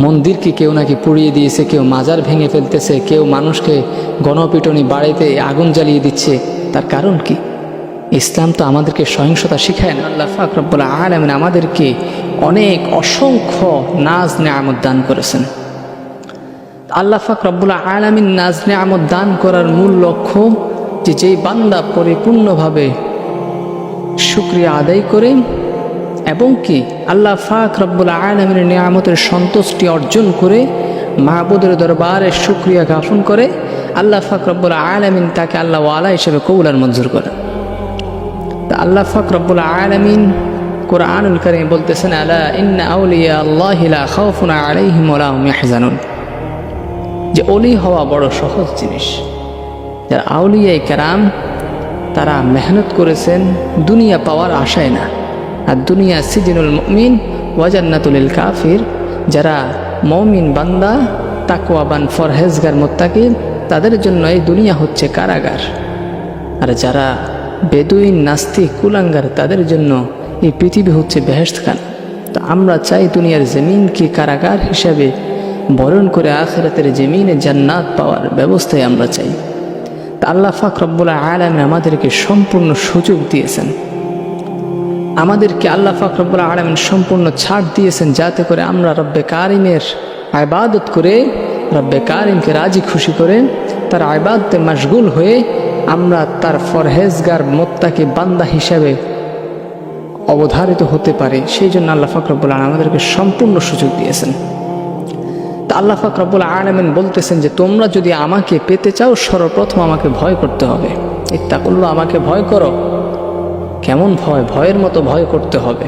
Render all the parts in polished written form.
মন্দিরকে কেউ নাকি পুড়িয়ে দিয়েছে, কেউ মাজার ভেঙে ফেলতেছে, কেউ মানুষকে গণপিটুনি বাড়িতে আগুন জ্বালিয়ে দিচ্ছে। তার কারণ কি? ইসলাম তো আমাদেরকে সহিংসতা শিখায় না। আল্লাহ পাক রব্বুল আলামিন আমাদেরকে অনেক অসংখ্য নাজ নেয়ামত দান করেছেন। আল্লাহ পাক রব্বুল আলামিন নাজ নেয়ামত দান করার মূল লক্ষ্য যে যেই বান্দা পরিপূর্ণভাবে শুকরিয়া আদায় করে এবং কি আল্লাহ পাক রব্বুল আলামিনের নিয়ামতের সন্তুষ্টি অর্জন করে মাহবুদের দরবারে শুকরিয়া জ্ঞাপন করে, আল্লাহ পাক রব্বুল আলামিন তাকে আল্লাহ ওয়ালা হিসেবে কবুল আর মঞ্জুর করে। তা আল্লাহ পাক রব্বুল আলামিন কুরআনুল কারীমে বলতেছেন, আলা ইন্না আউলিয়া আল্লাহি লা খাউফুন আলাইহিম ওয়া লা হুম ইয়াহজানুন, যে ওলি হওয়া বড় সহজ জিনিস। যারা আউলিয়ায়ে কেরাম তারা মেহনত করেছেন দুনিয়া পাওয়ার আশায় না। আর দুনিয়া সিজনুল মুমিন ওয়া জান্নাতুল লিল কাফির, যারা মুমিন বান্দা তাকওয়াবান ফরহেজগার মুত্তাকি তাদের জন্য এই দুনিয়া হচ্ছে কারাগার। আর যারা বেদুইন নাস্তিক কুলাঙ্গার তাদের জন্য এই পৃথিবী হচ্ছে বেহেশতখানা। তো আমরা চাই দুনিয়ার জমিনকে কারাগার হিসাবে বরণ করে আখিরাতের জমিনে জান্নাত পাওয়ার ব্যবস্থায় আমরা চাই। তা আল্লাহ পাক রব্বুল আলামিন আমাদেরকে সম্পূর্ণ সুযোগ দিয়েছেন, আমাদেরকে আল্লাহ পাক রব্বুল আলামিন সম্পূর্ণ ছাড় দিয়েছেন, যাতে করে আমরা রব্বে কারিমের ইবাদত করে রব্বে কারিমকে রাজি খুশি করে তার ইবাদতে মশগুল হয়ে আমরা তার ফরহেজগার মুত্তাকি বান্দা হিসাবে অবধারিত হতে পারি। সেই জন্য আল্লাহ পাক রব্বুল আলামিন আমাদেরকে সম্পূর্ণ সুযোগ দিয়েছেন। তা আল্লাহ পাক রব্বুল আলামিন বলতেছেন যে তোমরা যদি আমাকে পেতে চাও সর্বপ্রথম আমাকে ভয় করতে হবে। ইত্তাকুল্লাহ, আমাকে ভয় করো। কেমন ভয়? ভয়ের মতো ভয় করতে হবে।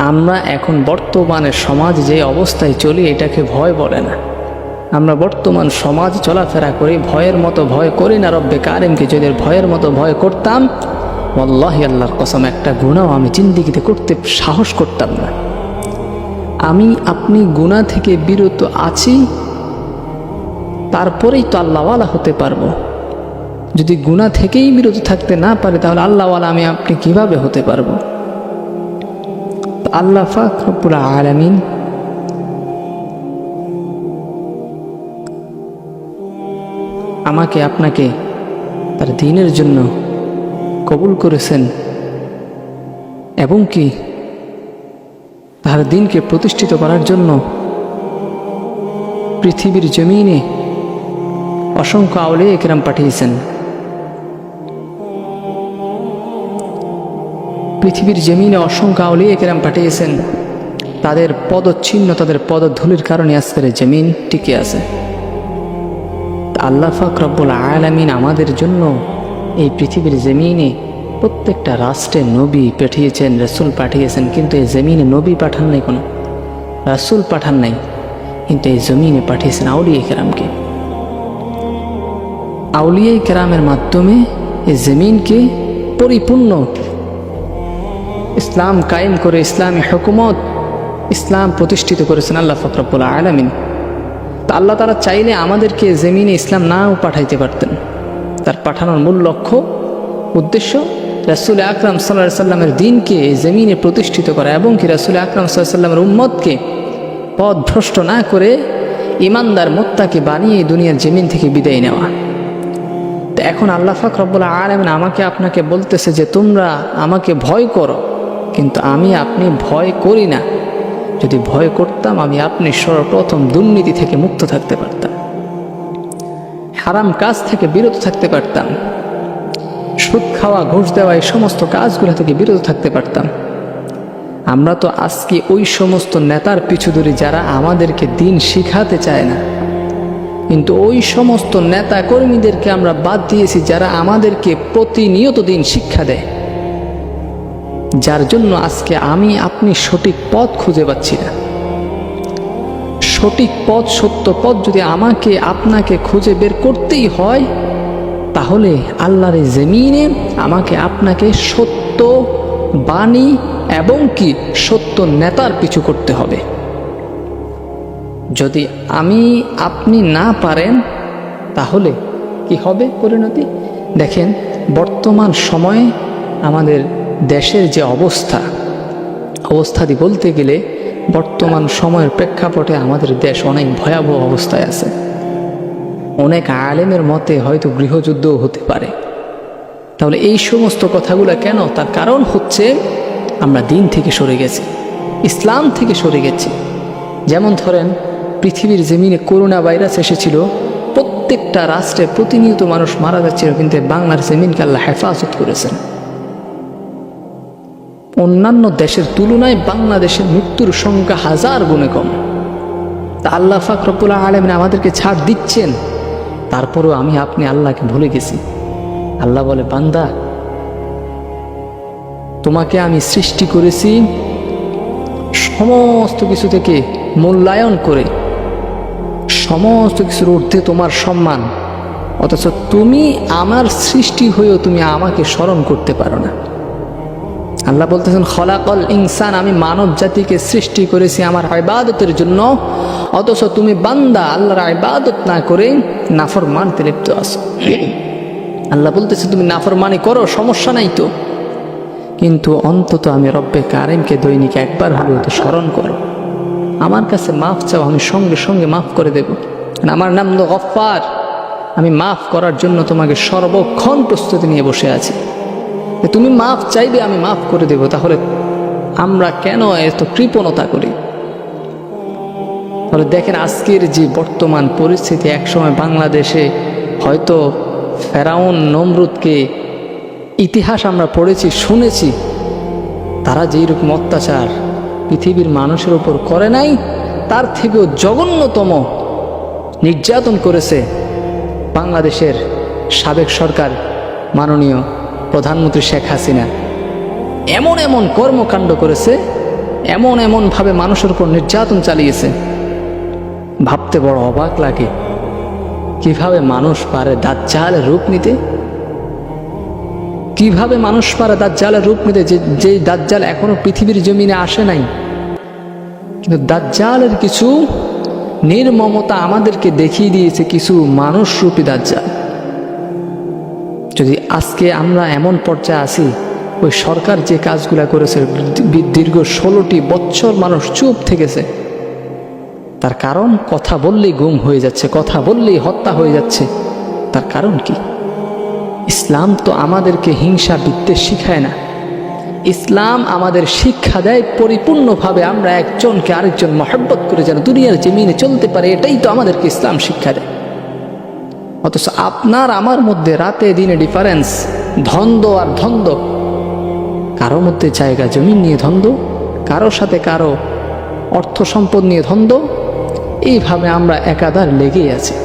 আমরা এখন বর্তমানে সমাজ যে অবস্থায় চলি এটাকে ভয় বলে না। আমরা বর্তমান সমাজ চলাফেরা করি, ভয়ের মতো ভয় করি না রব্বে কারিমকে। যদি ভয়ের মতো ভয় করতাম, ওয়াল্লাহি আল্লাহর কসম একটা গুনাহ আমি জিন্দেগিতে করতে সাহস করতাম না। আমি আপনি গুনাহ থেকে বিরত আছি, তারপরেই তো আল্লাহওয়ালা হতে পারবো। যদি গুনাহ থেকেই বিরত থাকতে না পারে তাহলে আল্লাহওয়ালা আমি আপনি কিভাবে হতে পারবো? আল্লাহ পাক রব্বুল আলামিন আমাকে আপনাকে তার দ্বীনের জন্য কবুল করেছেন এবং কি তার দ্বীনকে প্রতিষ্ঠিত করার জন্য পৃথিবীর জমিনে অসংখ্য আউলিয়া কেরাম পাঠিয়েছেন। পৃথিবীর জমিনে অসংখ্য আউলিয়া কেরাম পাঠিয়েছেন। তাদের পদচিহ্ন, তাদের পদধূলির কারণে আজকের জমিন টিকে আছে। আল্লাহ পাক রব্বুল আলামিন আমাদের জন্য এই পৃথিবীর জমিনে প্রত্যেকটা রাষ্ট্রে নবী পাঠিয়েছেন, রাসূল পাঠিয়েছেন, কিন্তু এই জমিনে নবী পাঠান নাই, কোনো রাসূল পাঠান নাই, কিন্তু এই জমিনে পাঠিয়েছেন আউলিয়া কেরামকে। আউলিয়া কেরামের মাধ্যমে এই জমিনকে পরিপূর্ণ ইসলাম কায়েম করে ইসলামী হুকুমত, ইসলাম প্রতিষ্ঠিত করেছেন আল্লাহ পাক রব্বুল আলামিন। তা আল্লাহ তাআলা চাইলে আমাদেরকে জমিনে ইসলাম নাও পাঠাইতে পারতেন। তার পাঠানোর মূল লক্ষ্য উদ্দেশ্য রাসূল আকরাম সাল্লাল্লাহু আলাইহি সাল্লামের দ্বীনকে জমিনে প্রতিষ্ঠিত করা এবং কি রাসূল আকরাম সাল্লাল্লাহু আলাইহি সাল্লামের উম্মতকে পথভ্রষ্ট না করে ইমানদার মুত্তাকি বানিয়ে দুনিয়ার জমিন থেকে বিদায় নেওয়া। তো এখন আল্লাহ পাক রব্বুল আলামিন আমাকে আপনাকে বলতেছে যে তোমরা আমাকে ভয় করো, কিন্তু আমি আপনি ভয় করি না। যদি ভয় করতাম আমি আপনি সর্বপ্রথম দুর্নীতি থেকে মুক্ত থাকতে পারতাম, হারাম কাজ থেকে বিরত থাকতে পারতাম, সুদ খাওয়া, ঘুষ দেওয়া এই সমস্ত কাজগুলো থেকে বিরত থাকতে পারতাম। আমরা তো আজকে ওই সমস্ত নেতার পিছু ধরি যারা আমাদেরকে দিন শিখাতে চায় না, কিন্তু ওই সমস্ত নেতা কর্মীদেরকে আমরা বাদ দিয়েছি যারা আমাদেরকে প্রতিনিয়ত দিন শিক্ষা দেয়, যার জন্য আজকে আমি আপনি সঠিক পথ খুঁজে পাচ্ছি না। সঠিক পথ, সত্য পথ যদি আমাকে আপনাকে খুঁজে বের করতেই হয়, তাহলে আল্লাহর জমিনে আমাকে আপনাকে সত্য বাণী এবং কি সত্য নেতার পিছু করতে হবে। যদি আমি আপনি না পারেন তাহলে কি হবে পরিণতি? দেখেন বর্তমান সময়ে আমাদের দেশের যে অবস্থা বলতে গেলে বর্তমান সময়ের প্রেক্ষাপটে আমাদের দেশ অনেক ভয়াবহ অবস্থায় আছে। অনেক আলেমের মতে হয়তো গৃহযুদ্ধও হতে পারে। তাহলে এই সমস্ত কথাগুলো কেন? তার কারণ হচ্ছে আমরা দিন থেকে সরে গেছি, ইসলাম থেকে সরে গেছি। যেমন ধরেন, পৃথিবীর জমিনে করোনা ভাইরাস এসেছিল, প্রত্যেকটা রাষ্ট্রে প্রতিনিয়ত মানুষ মারা যাচ্ছিল, কিন্তু বাংলার জমিনকে আল্লাহ হেফাজত করেছেন। অন্যান্য দেশের তুলনায় বাংলাদেশের মৃত্যুর সংখ্যা 1000 গুণে কম। তা আল্লাহ পাক রব্বুল আলামিন আমাদেরকে ছাড় দিচ্ছেন, তারপরেও আমি আপনি আল্লাহকে ভুলে গেছি। আল্লাহ বলে, বান্দা, তোমাকে আমি সৃষ্টি করেছি সমস্ত কিছু থেকে মূল্যায়ন করে, সমস্ত কিছুর ঊর্ধ্বে তোমার সম্মান, অথচ তুমি আমার সৃষ্টি হয়েও তুমি আমাকে স্মরণ করতে পারো না। আল্লাহ বলতেছেন, খলাকল ইনসান, আমি মানব জাতিকে সৃষ্টি করেছি আমার ইবাদতের জন্য, অথচ তুমি বান্দা আল্লাহর ইবাদত না করে নাফরমানিতে লিপ্ত আছো। আল্লাহ বলতেছে, তুমি নাফরমানি করো, সমস্যা নাই তো, কিন্তু অন্তত আমি রব্বে কারিমকে দৈনিক একবার হলেও তো স্মরণ করো, আমার কাছে মাফ চাও, আমি সঙ্গে সঙ্গে মাফ করে দেব। আমার নাম তো গফফার, আমি মাফ করার জন্য তোমাকে সর্বক্ষণ প্রস্তুতি নিয়ে বসে আছি। তুমি মাফ চাইবে, আমি মাফ করে দেব। তাহলে আমরা কেন এত কৃপণতা করি? তাহলে দেখেন, আজকের যে বর্তমান পরিস্থিতি, একসময় বাংলাদেশে হয়তো ফেরাউন নমরুদকে ইতিহাস আমরা পড়েছি, শুনেছি, তারা যেই রকম অত্যাচার পৃথিবীর মানুষের উপর করে নাই, তার থেকেও জঘন্যতম নির্যাতন করেছে বাংলাদেশের সাবেক সরকার মাননীয় প্রধানমন্ত্রী শেখ হাসিনা। এমন এমন কর্মকাণ্ড করেছে, এমনভাবে মানুষের উপর নির্যাতন চালিয়েছে, ভাবতে বড় অবাক লাগে কিভাবে মানুষ পারে দাজ্জালের রূপ নিতে। কিভাবে মানুষ পারে দাজ্জালের রূপ নিতে, যে দাজ্জাল এখনো পৃথিবীর জমিনে আসে নাই। কিন্তু দাজ্জালের কিছু নির্মমতা আমাদেরকে দেখিয়ে দিয়েছে কিছু মানুষরূপী দাজ্জাল। যদি আজকে আমরা এমন পর্যায়ে আসি, ওই সরকার যে কাজগুলা করেছে, দীর্ঘ 16টি বছর মানুষ চুপ থেকেছে, তার কারণ কথা বললেই গুম হয়ে যাচ্ছে, কথা বললেই হত্যা হয়ে যাচ্ছে। তার কারণ কি? ইসলাম তো আমাদেরকে হিংসা বিদ্বেষ শিখায় না। ইসলাম আমাদের শিক্ষা দেয় পরিপূর্ণভাবে আমরা একজনকে আরেকজন মহব্বত করে যেন দুনিয়ার জমিনে চলতে পারে, এটাই তো আমাদেরকে ইসলাম শিক্ষা দেয়। অথচ আপনার আমার মধ্যে রাতে দিনে ডিফারেন্স, দ্বন্দ্ব আর দ্বন্দ্ব, কারো মধ্যে জায়গা জমিন নিয়ে দ্বন্দ্ব, কারোর সাথে কারো অর্থ সম্পদ নিয়ে দ্বন্দ্ব, এইভাবে আমরা একাধার লেগেই আছি।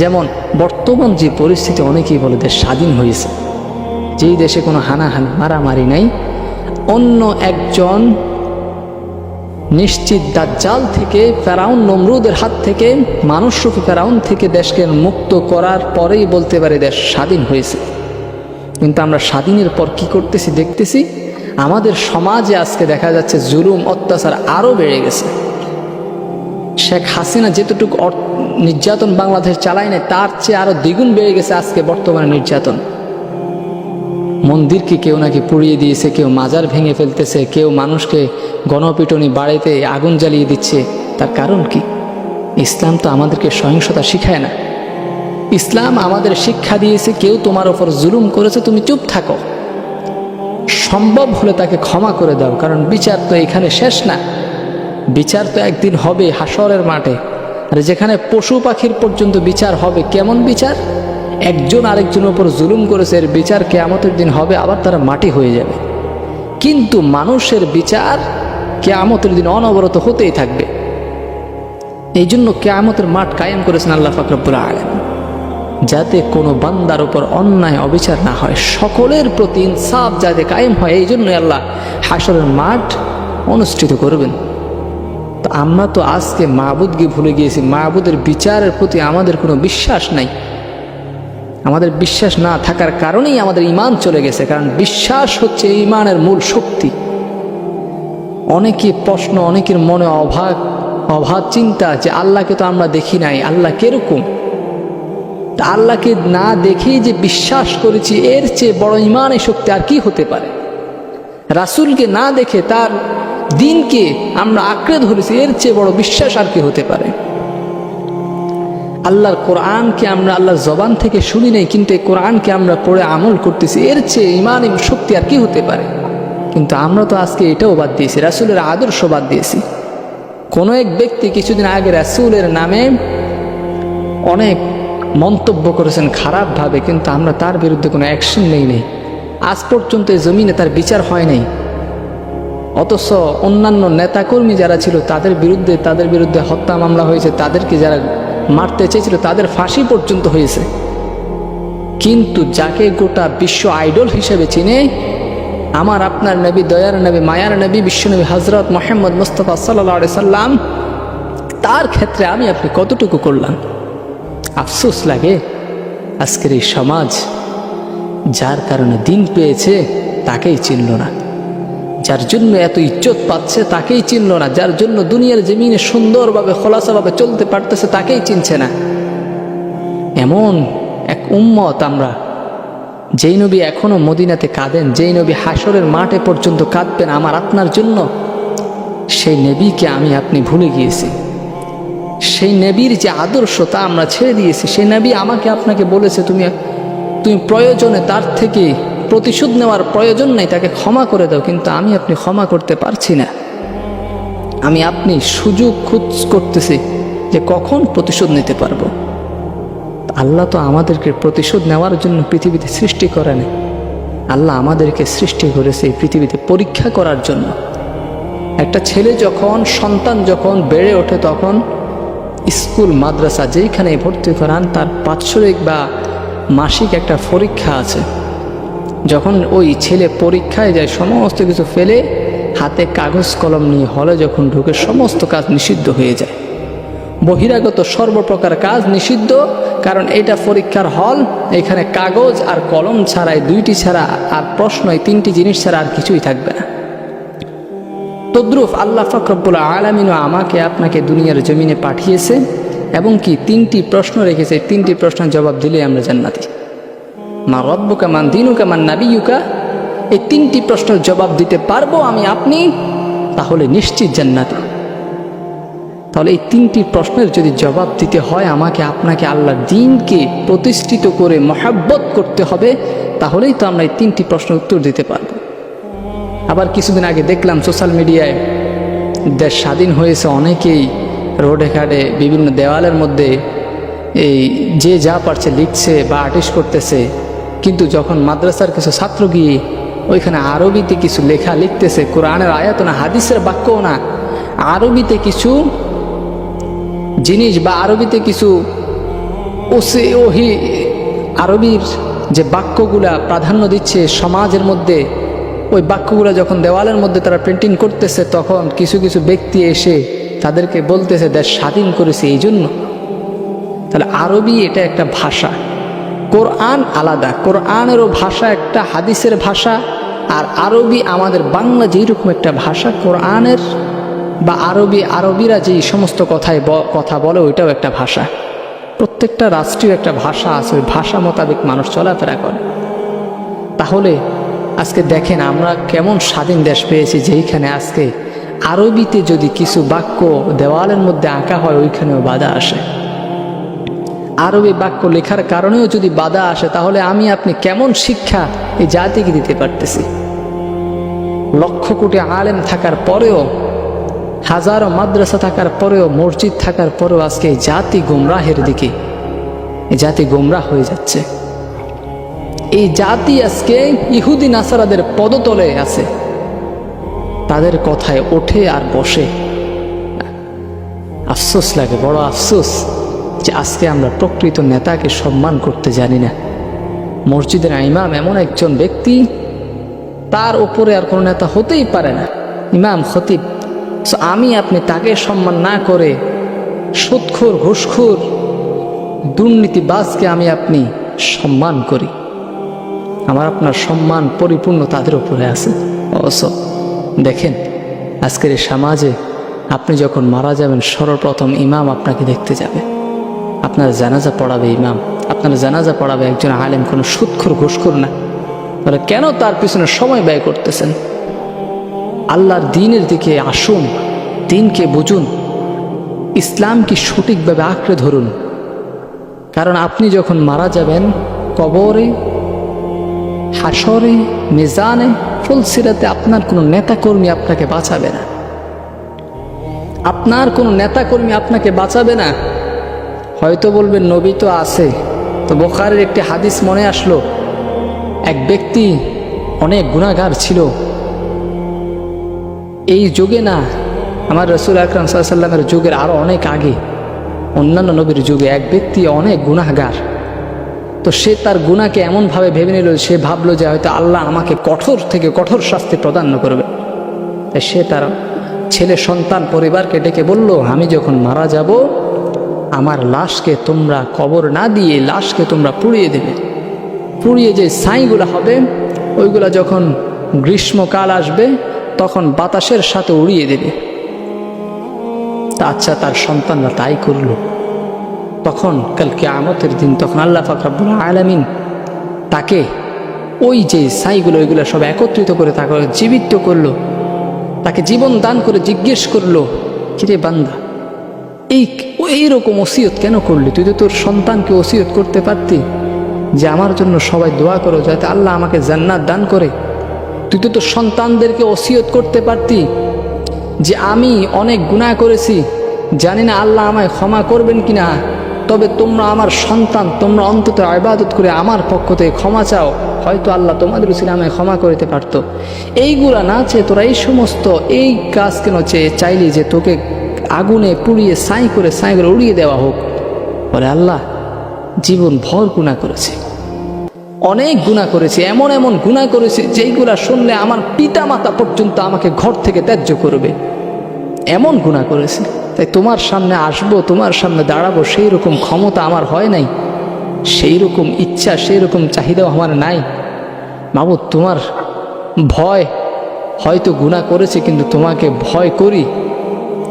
যেমন বর্তমান যে পরিস্থিতি, অনেকেই বলে দেশ স্বাধীন হয়েছে, যেই দেশে কোনো হানাহানি মারামারি নাই, অন্য একজন নিশ্চিত দাজ্জাল থেকে, ফেরাউন নমরুদের হাত থেকে, মানুষরূপী ফেরাউন থেকে দেশকে মুক্ত করার পরেই বলতে পারে দেশ স্বাধীন হয়েছে। কিন্তু আমরা স্বাধীনের পর কি করতেছি দেখতেছি, আমাদের সমাজে আজকে দেখা যাচ্ছে জুলুম অত্যাচার আরও বেড়ে গেছে। শেখ হাসিনা যেতটুকু নির্যাতন বাংলাদেশ চালায় না, তার চেয়ে আরো দ্বিগুণ বেড়ে গেছে আজকে বর্তমানে নির্যাতন। মন্দিরকে কেউ নাকি পুড়িয়ে দিয়েছে, কেউ মাজার ভেঙে ফেলতেছে, কেউ মানুষকে গণপিটুনি বাড়িতে আগুন জ্বালিয়ে দিচ্ছে। তার কারণ কি? ইসলাম তো আমাদেরকে সহিংসতা শিখায় না। ইসলাম আমাদের শিক্ষা দিয়েছে, কেউ তোমার ওপর জুলুম করেছে, তুমি চুপ থাকো, সম্ভব হলে তাকে ক্ষমা করে দাও, কারণ বিচার তো এখানে শেষ না। বিচার তো একদিন হবে হাসরের মাঠে। আর যেখানে পশু পাখির পর্যন্ত বিচার হবে, কেমন বিচার? একজন আরেকজনের উপর জুলুম করেছে, এর বিচার কিয়ামতের দিন হবে, আবার তারা মাটি হয়ে যাবে। কিন্তু মানুষের বিচার কিয়ামতের দিন অনবরত হতেই থাকবে। এই জন্য কিয়ামতের মাঠ কায়েম করেছেন আল্লাহ পাক রব্বুল আলামিন, যাতে কোনো বান্দার উপর অন্যায় অবিচার না হয়, সকলের প্রতি ইনসাফ যাতে কায়েম হয়। এই জন্যই আল্লাহ হাসরের মাঠ অনুষ্ঠিত করবেন। তো আমরা তো আজকে মাবুদকে ভুলে গিয়েছি, মাবুদের বিচারের প্রতি আমাদের কোনো বিশ্বাস নাই। আমাদের বিশ্বাস না থাকার কারণেই আমাদের ঈমান চলে গেছে, কারণ বিশ্বাস হচ্ছে ঈমানের মূল শক্তি। অনেকের প্রশ্ন, অনেকের মনে অভাব চিন্তা যে আল্লাহকে তো আমরা দেখি নাই, আল্লাহ কিরকম? আল্লাহকে না দেখেই যে বিশ্বাস করেছি, এর চেয়ে বড় ঈমানের শক্তি আর কি হতে পারে? রাসূলকে না দেখে, তার দিনকে আমরা আঁকড়ে ধরেছি, এর চেয়ে বড় বিশ্বাস আর কি হতে পারে? আল্লাহর কোরআনকে আমরা আল্লাহর জবান থেকে শুনি নাই, কিন্তু এই কোরআনকে আমরা পড়ে আমল করতেছি, এর চেয়ে ইমান শক্তি আর কি হতে পারে? কিন্তু আমরা তো আজকে এটাও বাদ দিয়েছি, রাসূলের আদর্শ বাদ দিয়েছি। কোনো এক ব্যক্তি কিছুদিন আগে রাসূলের নামে অনেক মন্তব্য করেছেন খারাপভাবে, কিন্তু আমরা তার বিরুদ্ধে কোনো অ্যাকশন নেই। আজ পর্যন্ত এই জমিনে তার বিচার হয় নাই। অথচ অন্যান্য নেতাকর্মী যারা ছিল তাদের বিরুদ্ধে হত্যা মামলা হয়েছে, তাদেরকে যারা মারতে চেয়েছিল তাদের ফাঁসি পর্যন্ত হয়েছে। কিন্তু যাকে গোটা বিশ্ব আইডল হিসেবে চিনে, আমার আপনার নবী, দয়ার নবী, মায়ার নবী, বিশ্বনবী হযরত মুহাম্মদ মুস্তাফা সাল্লাল্লাহু আলাইহি সাল্লাম, তার ক্ষেত্রে আমি আপনি কতটুকু করলাম? আফসোস লাগে আজকের এই সমাজ যার কারণে দিন পেয়েছে তাকেই চিনল না, যার জন্য এত ইজ্জত পাচ্ছে তাকেই চিনল না, যার জন্য দুনিয়ার জমিনে সুন্দরভাবে খোলাসাভাবে চলতে পারতেছে তাকেই চিনছে না। এমন এক উম্মত আমরা, যেই নবী এখনো মদিনাতে কাঁদেন, যেই নবী হাসরের মাঠে পর্যন্ত কাঁদবেন আমার আপনার জন্য, সেই নবীকে আমি আপনি ভুলে গিয়েছি। সেই নবীর যে আদর্শ তা আমরা ছেড়ে দিয়েছি। সেই নবী আমাকে আপনাকে বলেছে, তুমি প্রয়োজনে তার থেকে প্রতিশোধ নেওয়ার প্রয়োজন নেই, তাকে ক্ষমা করে দাও, কিন্তু আমি আপনি ক্ষমা করতে পারছি না। আমি আপনি সুযোগ খোঁজ করতেছি যে কখন প্রতিশোধ নিতে পারবো। আল্লাহ তো আমাদেরকে প্রতিশোধ নেওয়ার জন্য পৃথিবীতে সৃষ্টি করেন। আল্লাহ আমাদেরকে সৃষ্টি করেছে এই পৃথিবীতে পরীক্ষা করার জন্য। একটা ছেলে সন্তান যখন বেড়ে ওঠে, তখন স্কুল মাদ্রাসা যেইখানে ভর্তি করান তার বাৎসরিক বা মাসিক একটা পরীক্ষা আছে। যখন ওই ছেলে পরীক্ষায় যায়, সমস্ত কিছু ফেলে হাতে কাগজ কলম নিয়ে হলে যখন ঢুকে, সমস্ত কাজ নিষিদ্ধ হয়ে যায়। বহিরাগত সর্বপ্রকার কাজ নিষিদ্ধ, কারণ এটা পরীক্ষার হল, এখানে কাগজ আর কলম ছাড়া, এই দুইটি ছাড়া আর প্রশ্ন, এই তিনটি জিনিস ছাড়া আর কিছুই থাকবে না। তদ্রুপ আল্লাহ পাক রব্বুল আলামিনও আমাকে আপনাকে দুনিয়ার জমিনে পাঠিয়েছে এবং কি তিনটি প্রশ্ন রেখেছে। এই তিনটি প্রশ্নের জবাব দিলে আমরা জান্নাতি। মা রব্বুকা, মান দীনুকা, মান নাবিয়ুকা, এই তিনটি প্রশ্নের জবাব দিতে পারবো আমি আপনি, তাহলে নিশ্চিত জান্নাতি। তাহলে এই তিনটি প্রশ্নের যদি জবাব দিতে হয় আমাকে আপনাকে আল্লাহর দ্বীনকে প্রতিষ্ঠিত করে মহব্বত করতে হবে, তাহলেই তো আমরা এই তিনটি প্রশ্নের উত্তর দিতে পারবো। আবার কিছুদিন আগে দেখলাম সোশ্যাল মিডিয়ায়, দেশ স্বাধীন হয়েছে, অনেকেই রোডে ঘাটে বিভিন্ন দেওয়ালের মধ্যে এই যে যা পারছে লিখছে বা আর্টিস্ট করতেছে, কিন্তু যখন মাদ্রাসার কিছু ছাত্র গিয়ে ওইখানে আরবিতে কিছু লেখা লিখতেছে, কোরআনের আয়াত না, হাদিসের বাক্যও না, আরবিতে কিছু জিনিস বা আরবিতে কিছু ওহি আরবির যে বাক্যগুলা প্রাধান্য দিচ্ছে সমাজের মধ্যে, ওই বাক্যগুলো যখন দেওয়ালের মধ্যে তারা প্রিন্টিং করতেছে, তখন কিছু কিছু ব্যক্তি এসে তাদেরকে বলতেছে দেশ স্বাধীন করেছে এই জন্য। তাহলে আরবি এটা একটা ভাষা, কোরআন আলাদা, কোরআনেরও ভাষা একটা, হাদিসের ভাষা, আর আরবি আমাদের বাংলা যেরকম একটা ভাষা, কোরআনের বা আরবিরা যেই সমস্ত কথা বলে ওইটাও একটা ভাষা। প্রত্যেকটা রাষ্ট্রীয় একটা ভাষা আছে, ওই ভাষা মোতাবেক মানুষ চলাফেরা করে। তাহলে আজকে দেখেন আমরা কেমন স্বাধীন দেশ পেয়েছি, যেইখানে আজকে আরবিতে যদি কিছু বাক্য দেওয়ালের মধ্যে আঁকা হয় ওইখানেও বাধা আসে। আরবি বাক্য লেখার কারণেও যদি বাধা আসে, তাহলে আমি আপনি কেমন শিক্ষা এই জাতিকে দিতে পারতেছি? লক্ষ কোটি আলেম থাকার পরেও, হাজারো মাদ্রাসা থাকার পরেও, মসজিদ থাকার পরেও আজকে এই জাতি গোমরাহের দিকে, এই জাতি গোমরাহ হয়ে যাচ্ছে। এই জাতি আজকে ইহুদি নাসারাদের পদতলে আছে, তাদের কথায় ওঠে আর বসে। আফসোস লাগে, বড় আফসোস যে আজকে আমরা প্রকৃত নেতাকে সম্মান করতে জানি না। মসজিদের ইমাম এমন একজন ব্যক্তি, তার উপরে আর কোনো নেতা হতেই পারে না, ইমাম খতিব। আমি আপনি তাকে সম্মান না করে সুদখোর, ঘুষখোর, দুর্নীতিবাজকে আমি আপনি সম্মান করি, আমার আপনার সম্মান পরিপূর্ণ তাদের উপরে আছে। অবশ্য দেখেন আজকের এই সমাজে আপনি যখন মারা যাবেন, সর্বপ্রথম ইমাম আপনাকে দেখতে যাবে, আপনার জানাজা পড়াবে ইমাম, আপনার জানাজা পড়াবে একজন আলেম, কোনো সুদখোর, ঘুষখোর না। তাহলে কেন তার পিছনে সময় ব্যয় করতেছেন? আল্লাহর দ্বীনের দিকে আসুন, দ্বীনকে বুঝুন, ইসলামকে সঠিকভাবে আঁকড়ে ধরুন। কারণ আপনি যখন মারা যাবেন, কবরে, হাসরে, মিজানে, ফুলসিরাতে আপনার কোনো নেতাকর্মী আপনাকে বাঁচাবে না। আপনার কোনো নেতাকর্মী আপনাকে বাঁচাবে না। হয়তো বলবেন নবী তো আছে, তো বুখারীর একটি হাদিস মনে আসলো। এক ব্যক্তি অনেক গুনাহগার ছিল। এই যুগে না, আমার রাসূল আকরাম সাল্লাল্লাহু আলাইহি ওয়াসাল্লামের যুগের আরও অনেক আগে, অন্যান্য নবীর যুগে এক ব্যক্তি অনেক গুনাহগার। তো সে তার গুনাহকে এমনভাবে ভেবে নিল, সে ভাবলো যে হয়তো আল্লাহ আমাকে কঠোর থেকে কঠোর শাস্তি প্রদান করবে। তাই সে তার ছেলে সন্তান পরিবারকে ডেকে বলল, আমি যখন মারা যাব, আমার লাশকে তোমরা কবর না দিয়ে লাশকে তোমরা পুড়িয়ে দেবে। পুড়িয়ে যে ছাইগুলো হবে, ওইগুলা যখন গ্রীষ্মকাল আসবে তখন বাতাসের সাথে উড়িয়ে দেবে। তা আচ্ছা, তার সন্তানরা তাই করলো। তখন কাল কিয়ামতের দিন তখন আল্লাহ পাক রব্বুল আলামিন তাকে ওই যে ছাইগুলো, ওইগুলো সব একত্রিত করে তাকে জীবিত করলো, তাকে জীবন দান করে জিজ্ঞেস করলো, কিরে বান্দা, এইরকম ওসিয়ত কেন করলি? তুই তো তোর সন্তানকে ওসিয়ত করতে পারতি যে আমার জন্য সবাই দোয়া করো যাতে আল্লাহ আমাকে জান্নাত দান করে। তুই তো তোর সন্তানদেরকে ওসিয়ত করতে পারতি যে আমি অনেক গুনাহ করেছি, জানি না আল্লাহ আমায় ক্ষমা করবেন কিনা, তবে তোমরা আমার সন্তান, তোমরা অন্তত ইবাদত করে আমার পক্ষ থেকে ক্ষমা চাও, হয়তো আল্লাহ তোমাদের উসিলায় আমায় ক্ষমা করতে পারতো। এইগুলা না চেয়ে তোরা এই কাজ কেন চাইলি যে তোকে আগুনে পুড়িয়ে ছাই করে উড়িয়ে দেওয়া হোক? বলে আল্লাহ জীবন ভর গুনাহ করেছে, অনেক গুনাহ করেছে, এমন এমন গুনাহ করেছে যেইগুলা শুনলে আমার পিতা মাতা পর্যন্ত আমাকে ঘর থেকে ত্যায্য করবে, এমন গুনাহ করেছে। তাই তোমার সামনে আসবো, তোমার সামনে দাঁড়াবো, সেই রকম ক্ষমতা আমার হয় নাই, সেই রকম ইচ্ছা, সেই রকম চাহিদাও আমার নাই। মাবুদ, তোমার ভয়, হয়তো গুনাহ করেছে কিন্তু তোমাকে ভয় করি,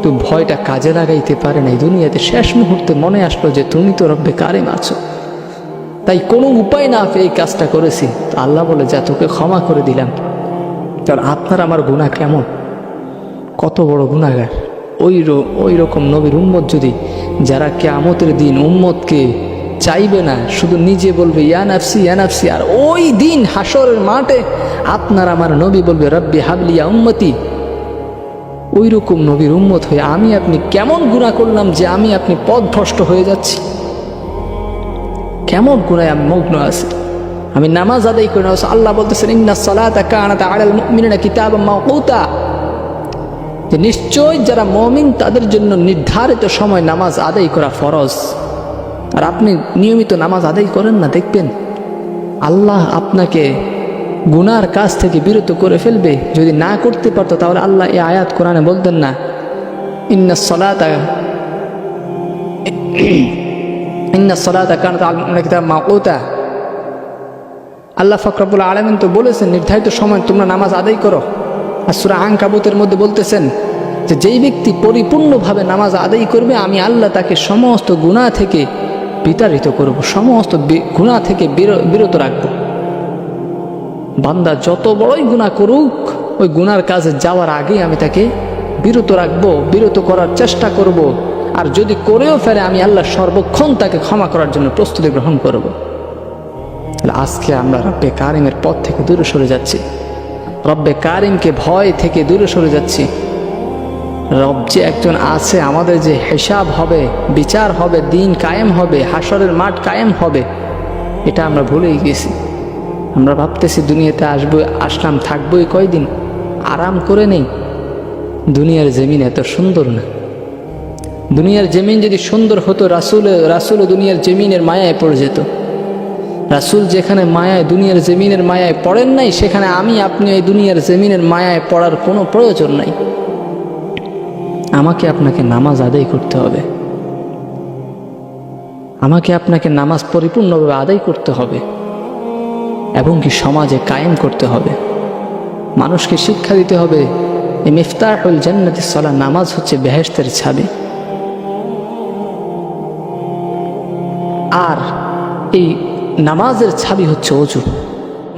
তো ভয়টা কাজে লাগাইতে পারে নাই। দুনিয়াতে শেষ মুহূর্তে মনে আসলো যে তুমি তো রব্বে কারিম আছো, তাই কোনো উপায় না পেয়ে এই কাজটা করেছি। তো আল্লাহ বলে, যা তোকে ক্ষমা করে দিলাম। কারণ আপনার আমার গুনাহ কেমন, কত বড় গুনাহগার। ওই রকম নবীর উম্মত যদি, যারা কিয়ামতের দিন উম্মতকে চাইবে না, শুধু নিজে বলবে ইয়া নাফসি ইয়া নাফসি, আর ওই দিন হাসরের মাঠে আপনার আমার নবী বলবে রব্বি হাবলি ইয়া উম্মতি, ওই রকম নবীর উম্মত হয়ে আমি আপনি কেমন গুনাহ করলাম যে আমি আপনি পথভ্রষ্ট হয়ে যাচ্ছি? কেমন গুনায় আমি মগ্ন আছি, আমি নামাজ আদায় করি না। আল্লাহ বলতেছেন ইন্নাস সালাতা কানাত আলাল মুমিনিনা কিতাবাম মাওকুতা, যে নিশ্চয় যারা মুমিন তাদের জন্য নির্ধারিত সময় নামাজ আদায় করা ফরজ। আর আপনি নিয়মিত নামাজ আদায় করেন না, দেখবেন আল্লাহ আপনাকে গুনার কাজ থেকে বিরত করে ফেলবে। যদি না করতে পারতো তাহলে আল্লাহ এই আয়াত কোরআনে বলতেন না, ইন্নাস সালাতা কানাত আলাল মুমিনিনা কিতাবাম মাওকুতা। আল্লাহ পাক রব্বুল আলামিন তো বলেছেন নির্ধারিত সময় তোমরা নামাজ আদায় করো। আর সূরা আনকাবুতের মধ্যে বলতেছেন যে যেই ব্যক্তি পরিপূর্ণভাবে নামাজ আদায় করবে, আমি আল্লাহ তাকে সমস্ত গুনাহ থেকে বিতাড়িত করব, সমস্ত গুনাহ থেকে বিরত রাখব। বান্দা যত বড়ই গুনাহ করুক, ওই গুনার কাজে যাওয়ার আগেই আমি তাকে বিরত রাখব, বিরত করার চেষ্টা করব। আর যদি করেও ফেলে, আমি আল্লাহ সর্বক্ষণ তাকে ক্ষমা করার জন্য প্রস্তুতি গ্রহণ করব। তাহলে আজকে আমরা রব্বে কারিমের পথ থেকে দূরে সরে যাচ্ছি, রব্বে কারিমকে ভয় থেকে দূরে সরে যাচ্ছি। রব যে একজন আছে, আমাদের যে হিসাব হবে, বিচার হবে, দিন কায়েম হবে, হাসরের মাঠ কায়েম হবে, এটা আমরা ভুলেই গেছি। আমরা ভাবতেছি দুনিয়াতে আসলাম, থাকবোই কয়দিন, আরাম করে নেই। দুনিয়ার জমিন এত সুন্দর না। দুনিয়ার জমিন যদি সুন্দর হতো, রাসূল দুনিয়ার জমিনের মায়ায় পড়ে যেত। রাসূল যেখানে মায়ায়, দুনিয়ার জমিনের মায়ায় পড়েন নাই, সেখানে আমি আপনি এই দুনিয়ার জমিনের মায়ায় পড়ার কোনো প্রয়োজন নাই। আমাকে আপনাকে নামাজ আদায় করতে হবে, আমাকে আপনাকে নামাজ পরিপূর্ণভাবে আদায় করতে হবে, এবং কি সমাজে কায়েম করতে হবে। মানুষকে শিক্ষা দিতে হবে এই মিফতাহুল জান্নাতিস সালাহ, নামাজ হচ্ছে বেহেশতের চাবি। আর এই নামাজের চাবি হচ্ছে ওযু।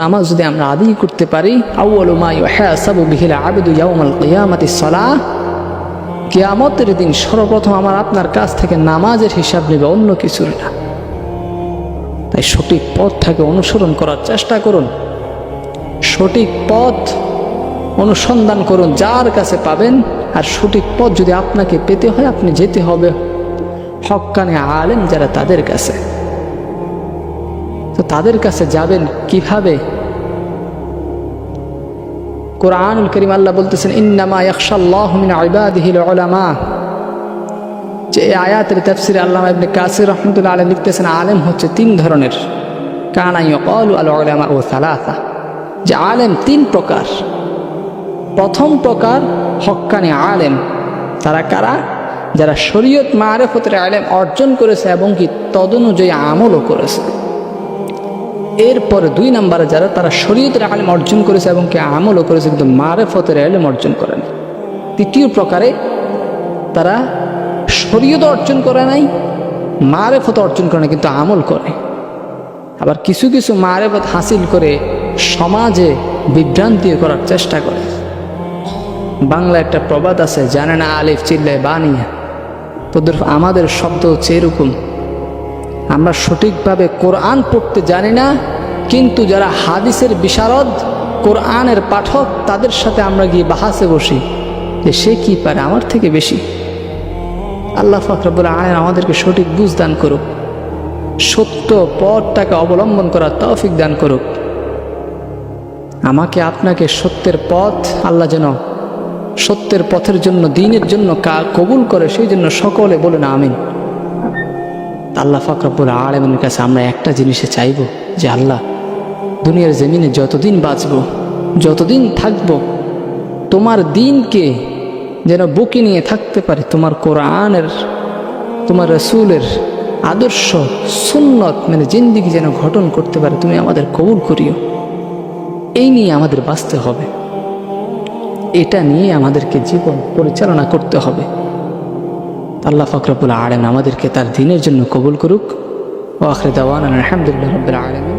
নামাজ যদি আমরা আদায় করতে পারি, আউয়ালু মা ইউহাসাবু বিহিল আবদু ইয়াউমাল কিয়ামাতিস সালাহ, কিয়ামতের দিন সর্বপ্রথম আমার আপনার কাছ থেকে নামাজের হিসাব নেবে, অন্য কিছুর না। তাই সঠিক পথটাকে অনুসরণ করার চেষ্টা করুন, সঠিক পথ অনুসন্ধান করুন, যার কাছে পাবেন। আর সঠিক পথ যদি আপনাকে পেতে হয়, আপনি যেতে হবে হক্কানে আলেম যারা, তাদের কাছে। তো তাদের কাছে যাবেন কিভাবে? কুরআনুল কারীম আল্লাহ বলতেছেন, ইন্নামা ইয়াখশাল্লাহু মিন ইবাদিহিল উলামা। যে এই আয়াতের তাফসীরে আল্লামা ইবনে কাসির রাহমাতুল্লাহ আলাইহি লিখতেছেন, আলেম হচ্ছে তিন ধরনের। কানা ইয়াকালু আল উলামা ও সালাসা, যে আলেম তিন প্রকার। প্রথম প্রকার হক্কানি আলেম, তারা কারা? যারা শরীয়ত মারিফতের ইলম অর্জন করেছে এবং কি তদনুযায়ী আমলও করেছে। এরপরে দুই নম্বরে যারা, তারা শরীয়তের ইলম অর্জন করেছে এবং কি আমলও করেছে, কিন্তু মারিফতের ইলম অর্জন করে না। তৃতীয় প্রকারে তারা শরীয়ত অর্জন করে নাই, মারিফত অর্জন করে না, কিন্তু আমল করে। আবার কিছু কিছু মারিফত হাসিল করে সমাজে বিভ্রান্তি করার চেষ্টা করে। বাংলা একটা প্রবাদ আছে, জানে না আলিফ চিল্লায় বানিয়া। তোদের আমাদের শব্দ হচ্ছে এরকম, আমরা সঠিকভাবে কোরআন পড়তে জানি না, কিন্তু যারা হাদিসের বিশারদ, কোরআনের পাঠক, তাদের সাথে আমরা গিয়ে বাহাসে বসি যে সে কি পারে আমার থেকে বেশি। আল্লাহ পাক রব্বুল আলামিন আমাদেরকে সঠিক বুঝ দান করুক, সত্য পথটাকে অবলম্বন করার তৌফিক দান করুক। আমাকে আপনাকে সত্যের পথ আল্লাহ যেন সত্যের পথের জন্য, দ্বীনের জন্য কবুল করে, সেই জন্য সকলে বলেন আমিন। আল্লাহ পাক রব্বুল আলামিনের কাছে আমরা একটা জিনিসে চাইব, যে আল্লাহ দুনিয়ার জমিনে যতদিন বাঁচব, যতদিন থাকব, তোমার দ্বীনকে যেন বুকে নিয়ে থাকতে পারে, তোমার কোরআনের, তোমার রাসূলের আদর্শ সুন্নত মানে জিন্দেগি যেন গঠন করতে পারে, তুমি আমাদের কবুল করিও। এই নিয়ে আমাদের বাঁচতে হবে, এটা নিয়ে আমাদেরকে জীবন পরিচালনা করতে হবে। আল্লাহ পাক রব্বুল আলামিন আমাদেরকে তার দ্বীনের জন্য কবুল করুক। ওয়া আখিরু দাওয়ানা আলহামদুলিল্লাহি রাব্বিল আলামিন।